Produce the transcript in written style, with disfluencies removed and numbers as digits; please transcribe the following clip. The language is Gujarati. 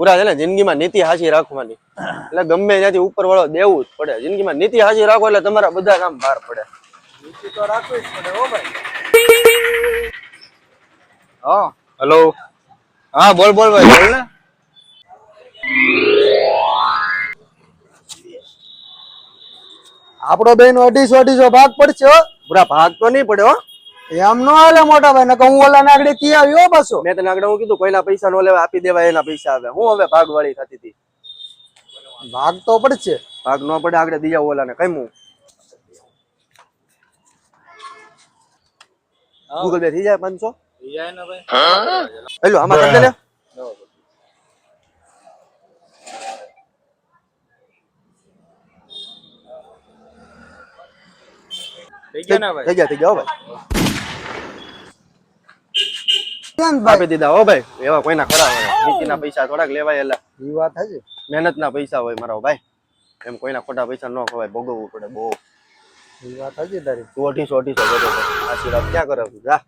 પૂરા છે ને જિંદગીમાં નીતિ હાચી રાખવાની, એટલે ગમે ત્યાંથી ઉપર વાળો દેવું જ પડે. જિંદગીમાં નીતિ હાચી રાખો એટલે તમારા બધા કામ બહાર પડે. નીતિ તો રાખવી જ પડે હો ભાઈ. હા હેલો, હા બોલ બોલ ભાઈ, બોલ ને. આપણો બેન 250 ભાગ પડશે હો. પૂરા ભાગ તો નહીં પડે હો. એમ નો હાલે મોટા ભાઈ, નકર હું ઓલા નાગડે કી આવ્યો પાછો. મેં તને આગળ હું કીધું કોઈના પૈસા નો લેવા, આપી દેવાય એના પૈસા આવે. હું હવે ભાગ વાળી થતી હતી. ભાગ તો પડશે. ભાગ નો પડે, આગળ દિયા ઓલાને કઈ હું ગૂગલ પે થઈ જાય 500 થઈ જાય ને ભાઈ. હેલો આમાં કરી દે ને. થઈ ગયા ને ભાઈ. થઈ ગયા ભાઈ. કેમ ભાઈ? આપી દીધા હો ભાઈ. એવા કોઈના ખરા હોય, નીતિના પૈસા થોડાક લેવાય, એટલે ઈ વાત હજી મહેનતના પૈસા હોય મારો ભાઈ. એમ કોઈના ખોટા પૈસા ન ખવાય, ભોગવવું પડે બહુ. ઈ વાત હજી તારી. 200 બરોબર. આશીર્વાદ ક્યાં કરે જા.